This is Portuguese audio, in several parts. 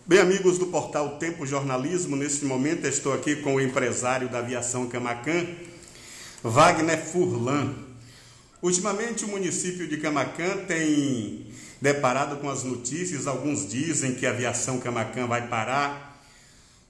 Bem, amigos do portal Tempo Jornalismo, neste momento estou aqui com o empresário da aviação Camaquã, Wagner Furlan. Ultimamente o município de Camaquã tem deparado com as notícias, alguns dizem que a aviação Camaquã vai parar,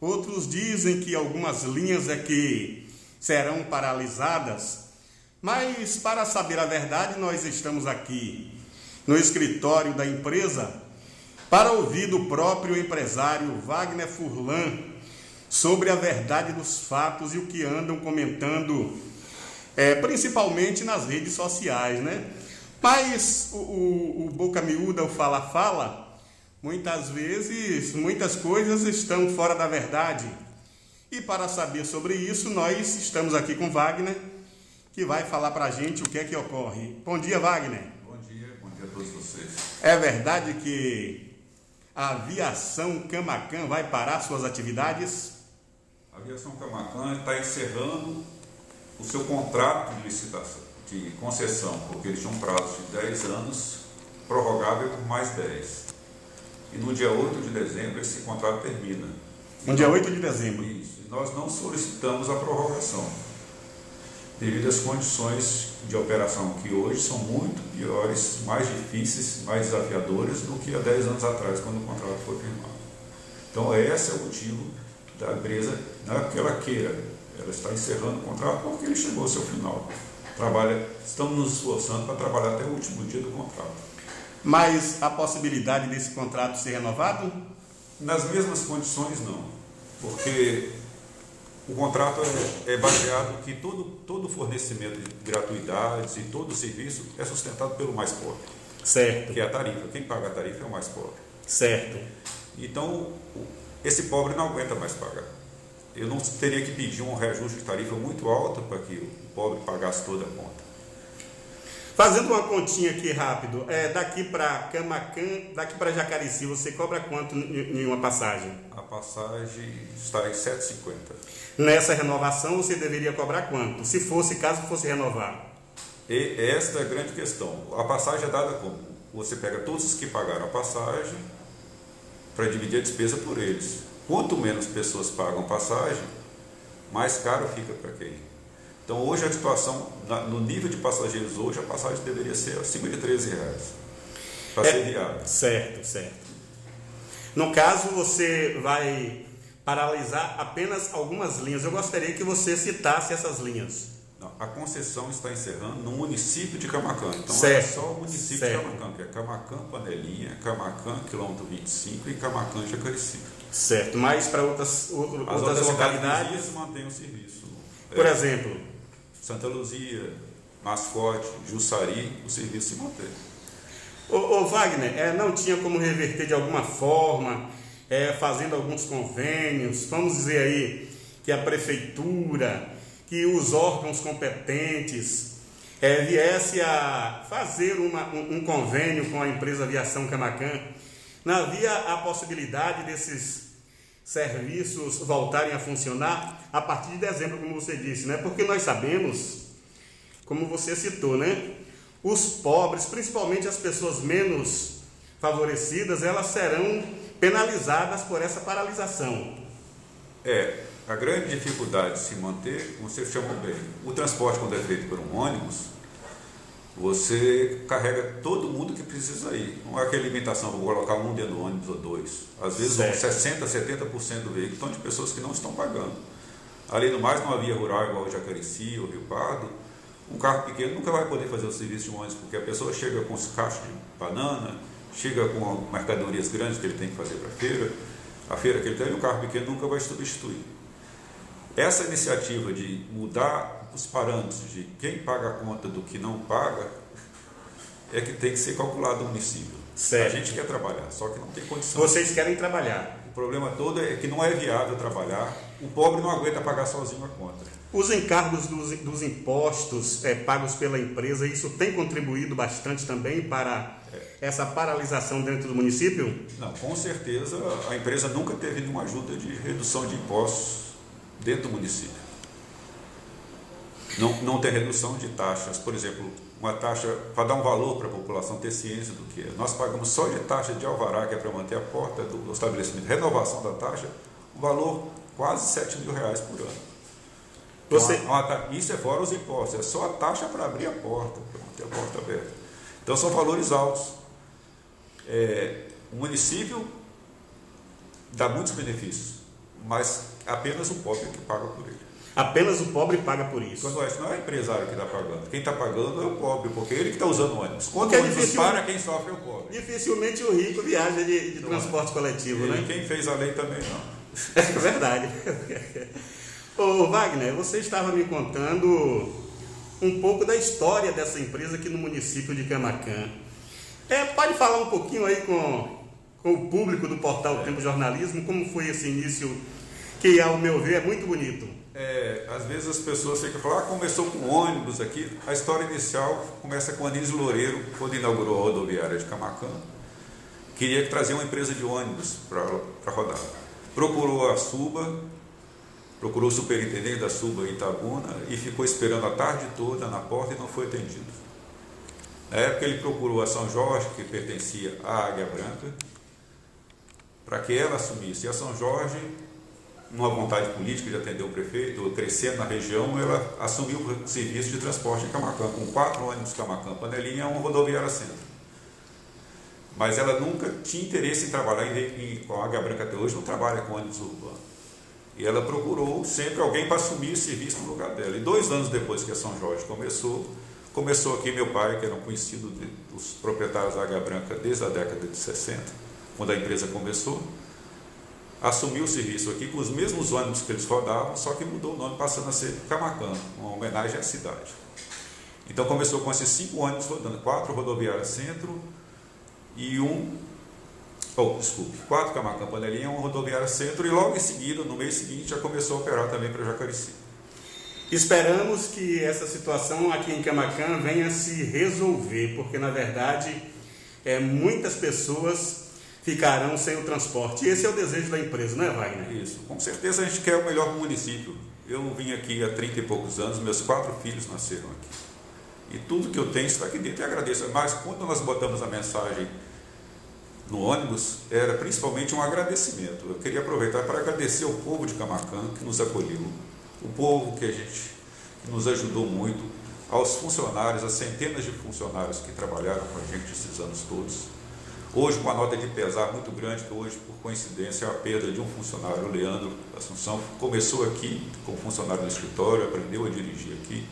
outros dizem que algumas linhas é que serão paralisadas, mas para saber a verdade nós estamos aqui no escritório da empresa para ouvir do próprio empresário Wagner Furlan sobre a verdade dos fatos e o que andam comentando, principalmente nas redes sociais, né? Mas o boca miúda, o fala-fala, muitas vezes, muitas coisas estão fora da verdade. E para saber sobre isso, nós estamos aqui com Wagner, que vai falar para a gente o que é que ocorre. Bom dia, Wagner. Bom dia a todos vocês. É verdade que a aviação Camaquã vai parar suas atividades? A aviação Camaquã está encerrando o seu contrato de licitação, de concessão, porque eles tinham um prazo de 10 anos, prorrogável por mais 10. E no dia 8 de dezembro esse contrato termina. No dia 8 de dezembro? Isso. E nós não solicitamos a prorrogação, devido às condições de operação que hoje são muito piores, mais difíceis, mais desafiadoras do que há 10 anos atrás, quando o contrato foi firmado. Então esse é o motivo da empresa, não é que ela queira, ela está encerrando o contrato porque ele chegou ao seu final. Estamos nos esforçando para trabalhar até o último dia do contrato. Mas a possibilidade desse contrato ser renovado? Nas mesmas condições não, porque o contrato é baseado que todo fornecimento de gratuidades e todo o serviço é sustentado pelo mais pobre. Certo. Que é a tarifa. Quem paga a tarifa é o mais pobre. Certo. Então, esse pobre não aguenta mais pagar. Eu não teria que pedir um reajuste de tarifa muito alto para que o pobre pagasse toda a conta. Fazendo uma continha aqui rápido, daqui para Camaquã, daqui para Jacareci, você cobra quanto em uma passagem? A passagem está em R$ 7,50. Nessa renovação você deveria cobrar quanto? Se fosse, caso fosse renovar. E esta é a grande questão. A passagem é dada como? Você pega todos os que pagaram a passagem para dividir a despesa por eles. Quanto menos pessoas pagam passagem, mais caro fica para quem? Então hoje a situação, no nível de passageiros hoje, a passagem deveria ser acima de R$ 13 para ser viável. Certo, certo. No caso, você vai paralisar apenas algumas linhas. Eu gostaria que você citasse essas linhas. Não, a concessão está encerrando no município de Camaquã. Então certo, é só o município certo. de Camaquã, que é Camaquã Panelinha, Camaquã quilômetro 25 e Camaquã Jacareci. Certo, mas para outras localidades mantêm o serviço. Por exemplo, Santa Luzia, Mascote, Jussari, o serviço se mantém. Ô Wagner, não tinha como reverter de alguma forma, fazendo alguns convênios, vamos dizer aí que a prefeitura, que os órgãos competentes viesse a fazer um convênio com a empresa Aviação Camaquã? Não havia a possibilidade desses serviços voltarem a funcionar a partir de dezembro, como você disse, né? Porque nós sabemos, como você citou, né? Os pobres, principalmente as pessoas menos favorecidas, elas serão penalizadas por essa paralisação. A grande dificuldade de se manter, como você chamou bem, o transporte quando é feito por um ônibus, você carrega todo mundo que precisa ir. Não é aquela limitação, vou colocar um dentro do ônibus ou dois. Às vezes 60%, 70% do veículo estão de pessoas que não estão pagando. Além do mais, numa via rural igual o Jacareci ou Rio Pardo, um carro pequeno nunca vai poder fazer o serviço de um ônibus, porque a pessoa chega com os cachos de banana, chega com mercadorias grandes que ele tem que fazer para a feira que ele tem, e o carro pequeno nunca vai substituir. Essa iniciativa de mudar os parâmetros de quem paga a conta do que não paga é que tem que ser calculado no município. Certo. A gente quer trabalhar, só que não tem condição. Vocês querem trabalhar. O problema todo é que não é viável trabalhar, o pobre não aguenta pagar sozinho a conta. Os encargos dos impostos pagos pela empresa, isso tem contribuído bastante também para essa paralisação dentro do município? Não, com certeza a empresa nunca teve nenhuma ajuda de redução de impostos dentro do município. Não tem redução de taxas. Por exemplo, uma taxa, para dar um valor para a população ter ciência do que é. Nós pagamos só de taxa de alvará, que é para manter a porta do estabelecimento, renovação da taxa, um valor quase R$7.000 por ano. Isso é fora os impostos, é só a taxa para abrir a porta, para manter a porta aberta. Então são valores altos. O município dá muitos benefícios, mas apenas o pobre que paga por ele. Apenas o pobre paga por isso. Não é o empresário que está pagando. Quem está pagando é o pobre, porque ele que está usando o ônibus. Quando Porque o ônibus para, quem sofre é o pobre. Dificilmente o rico viaja de transporte coletivo, né? E quem fez a lei também não. É verdade. Ô Wagner, você estava me contando um pouco da história dessa empresa aqui no município de Camaquã. Pode falar um pouquinho aí com o público do portal Tempo Jornalismo, como foi esse início, que ao meu ver é muito bonito. Às vezes as pessoas ficam falando, começou com ônibus aqui. A história inicial começa com Anísio Loureiro, quando inaugurou a rodoviária de Camaquã. Queria trazer uma empresa de ônibus para rodar. Procurou a Suba, procurou o superintendente da Suba em Itabuna e ficou esperando a tarde toda na porta e não foi atendido. Na época ele procurou a São Jorge, que pertencia à Águia Branca, para que ela assumisse. E a São Jorge, numa vontade política de atender o prefeito, crescendo na região, ela assumiu o serviço de transporte em Camaquã, com 4 ônibus Camaquã, Panelinha, uma rodoviária centro. Mas ela nunca tinha interesse em trabalhar com a Águia Branca, até hoje não trabalha com ônibus urbano. E ela procurou sempre alguém para assumir o serviço no lugar dela. E 2 anos depois que a São Jorge começou aqui meu pai, que era um conhecido dos proprietários da Águia Branca desde a década de 60, quando a empresa começou, assumiu o serviço aqui com os mesmos ônibus que eles rodavam, só que mudou o nome, passando a ser Camaquã, uma homenagem à cidade. Então começou com esses 5 ônibus rodando, 4 rodoviárias centro e 4 Camaquã Panelinha, uma rodoviária centro, e logo em seguida, no mês seguinte, já começou a operar também para Jacareci. Esperamos que essa situação aqui em Camaquã venha se resolver, porque na verdade muitas pessoas ficarão sem o transporte. E esse é o desejo da empresa, não é, Wagner? Isso, com certeza a gente quer o melhor para o município. Eu vim aqui há 30 e poucos anos, meus 4 filhos nasceram aqui. E tudo que eu tenho está aqui dentro e agradeço. Mas quando nós botamos a mensagem no ônibus, era principalmente um agradecimento. Eu queria aproveitar para agradecer ao povo de Camaquã que nos acolheu, o povo que nos ajudou muito, aos funcionários, às centenas de funcionários que trabalharam com a gente esses anos todos. Hoje, com uma nota de pesar muito grande, que hoje, por coincidência, é a perda de um funcionário, o Leandro Assunção, começou aqui como funcionário no escritório, aprendeu a dirigir aqui,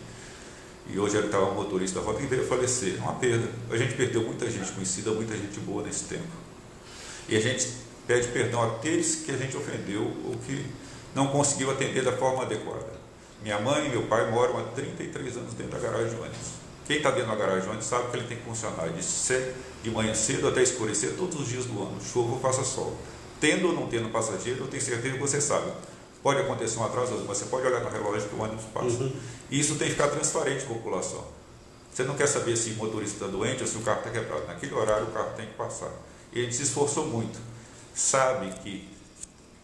e hoje ele estava motorista da rota e veio a falecer. É uma perda. A gente perdeu muita gente conhecida, muita gente boa nesse tempo. E a gente pede perdão àqueles que a gente ofendeu ou que não conseguiu atender da forma adequada. Minha mãe e meu pai moram há 33 anos dentro da garagem de ônibus. Quem está dentro da garagem de ônibus sabe que ele tem que funcionar de manhã cedo até escurecer todos os dias do ano, chuva ou faça sol. Tendo ou não tendo passageiro, eu tenho certeza que você sabe. Pode acontecer um atraso, mas você pode olhar no relógio que o ônibus passa. E isso tem que ficar transparente para a população. Você não quer saber se o motorista está doente ou se o carro está quebrado. Naquele horário o carro tem que passar. E a gente se esforçou muito. Sabe que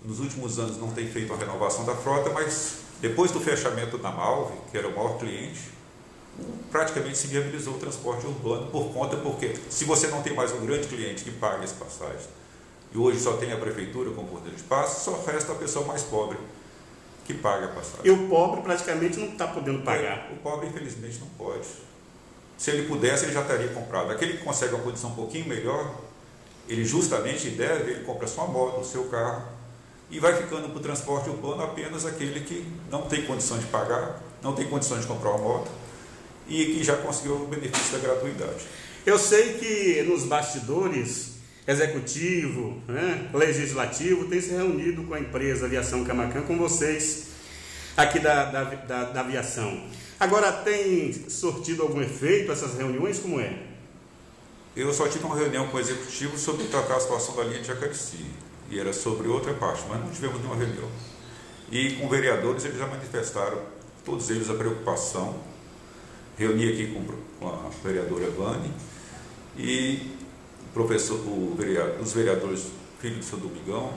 nos últimos anos não tem feito a renovação da frota, mas depois do fechamento da Malve, que era o maior cliente, praticamente se viabilizou o transporte urbano porque se você não tem mais um grande cliente que paga as passagens, e hoje só tem a prefeitura com poder de passe, só resta a pessoa mais pobre que paga a passagem. E o pobre praticamente não está podendo pagar. O pobre, infelizmente, não pode. Se ele pudesse, ele já teria comprado. Aquele que consegue uma condição um pouquinho melhor, ele justamente ele compra sua moto, o seu carro, e vai ficando para o transporte urbano apenas aquele que não tem condição de pagar, não tem condição de comprar uma moto, e que já conseguiu o benefício da gratuidade. Eu sei que nos bastidores, executivo, legislativo, tem se reunido com a empresa Aviação Camaquã, com vocês aqui da aviação. Agora, tem surtido algum efeito essas reuniões? Como é? Eu só tive uma reunião com o executivo sobre tratar a situação da linha de Jacareci, e era sobre outra parte, mas não tivemos nenhuma reunião. E com vereadores, eles já manifestaram, todos eles, a preocupação. Reuni aqui com a vereadora Vani e os vereadores Filho do Seu Domingão,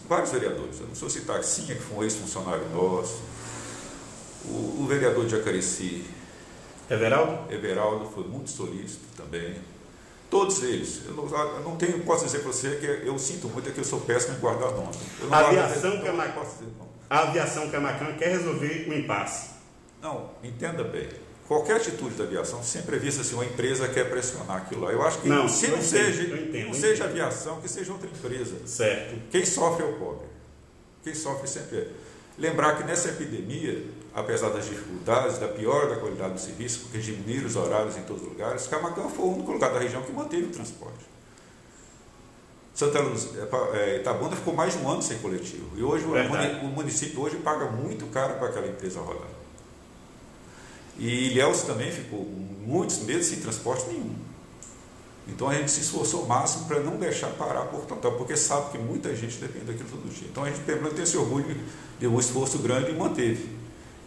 vários vereadores, eu não sou citar, Sinha, que foi um ex-funcionário nosso, o vereador de Jacareci, Everaldo foi muito solícito também. Todos eles. Eu não tenho, posso dizer para você que eu sinto muito, é que eu sou péssimo em guardar nome. A aviação Camacan quer resolver o impasse. Não, entenda bem. Qualquer atitude da aviação sempre é vista assim, uma empresa quer pressionar aquilo lá. Eu acho que não seja a aviação, que seja outra empresa. Certo. Quem sofre é o pobre. Quem sofre sempre é. Lembrar que nessa epidemia, apesar das dificuldades, da piora da qualidade do serviço, porque diminuíram os horários em todos os lugares, Camacan foi o único lugar da região que manteve o transporte. Itabuna ficou mais de um ano sem coletivo. E hoje o município hoje paga muito caro para aquela empresa rodar. E Ilhéus também ficou muitos meses sem transporte nenhum. Então a gente se esforçou ao máximo para não deixar parar por total, porque sabe que muita gente depende daquilo todo dia. Então a gente tem esse orgulho de um esforço grande e manteve.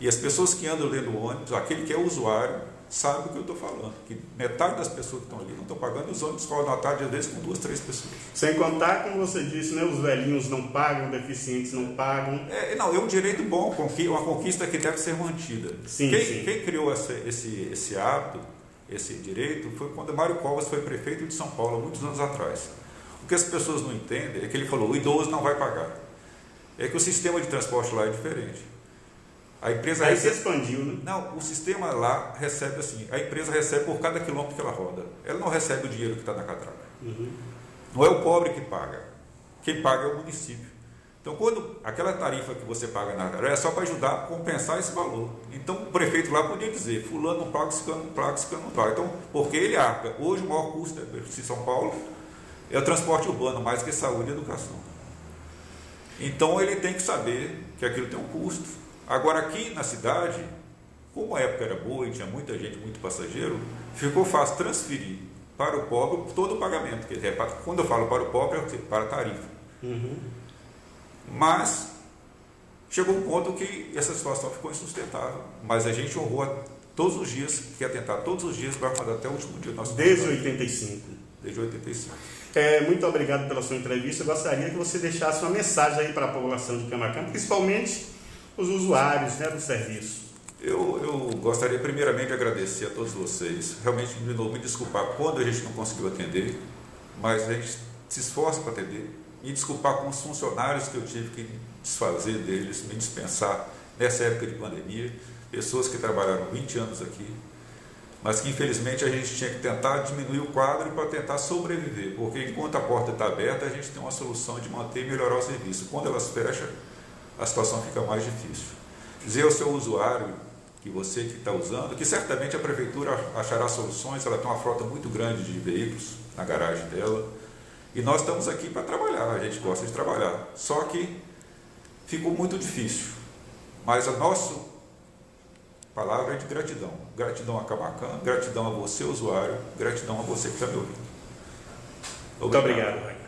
E as pessoas que andam dentro do ônibus, aquele que é usuário, sabe o que eu estou falando. Que metade das pessoas que estão ali não estão pagando, e os ônibus rodam à tarde, às vezes, com 2, 3 pessoas. Sem contar, como você disse, né, os velhinhos não pagam, deficientes não pagam. É um direito bom, uma conquista que deve ser mantida. Sim. Quem criou esse hábito, esse direito, foi quando Mário Covas foi prefeito de São Paulo, há muitos anos atrás. O que as pessoas não entendem é que ele falou, o idoso não vai pagar. É que o sistema de transporte lá é diferente. A empresa Aí se expandiu, né? Não, o sistema lá recebe assim, a empresa recebe por cada quilômetro que ela roda. Ela não recebe o dinheiro que está na catraca. Uhum. Não é o pobre que paga. Quem paga é o município. Então, quando aquela tarifa que você paga na catraca é só para ajudar a compensar esse valor. Então, o prefeito lá podia dizer, fulano não paga, ciclano não paga, ciclano não paga. Então, porque ele arca. Hoje o maior custo de São Paulo é o transporte urbano, mais que saúde e educação. Então, ele tem que saber que aquilo tem um custo. Agora, aqui na cidade, como a época era boa e tinha muita gente, muito passageiro, ficou fácil transferir para o pobre todo o pagamento. Quer dizer, quando eu falo para o pobre, é para a tarifa. Uhum. Mas chegou um ponto que essa situação ficou insustentável. Mas a gente honrou todos os dias, quer tentar todos os dias, vai mandar até o último dia do nosso Desde 85. Desde 85. Muito obrigado pela sua entrevista. Eu gostaria que você deixasse uma mensagem aí para a população de Camacan, principalmente os usuários, né, do serviço. Eu gostaria primeiramente de agradecer a todos vocês, realmente de novo me desculpar quando a gente não conseguiu atender, mas a gente se esforça para atender, me desculpar com os funcionários que eu tive que desfazer deles, me dispensar nessa época de pandemia, pessoas que trabalharam 20 anos aqui, mas que infelizmente a gente tinha que tentar diminuir o quadro para tentar sobreviver, porque enquanto a porta está aberta a gente tem uma solução de manter e melhorar o serviço. Quando elas fecham, a situação fica mais difícil. Dizer ao seu usuário, que você que está usando, que certamente a prefeitura achará soluções, ela tem uma frota muito grande de veículos na garagem dela, e nós estamos aqui para trabalhar, a gente gosta de trabalhar, só que ficou muito difícil, mas a nossa palavra é de gratidão, gratidão a Camacan, gratidão a você usuário, gratidão a você que está me ouvindo. Muito obrigado.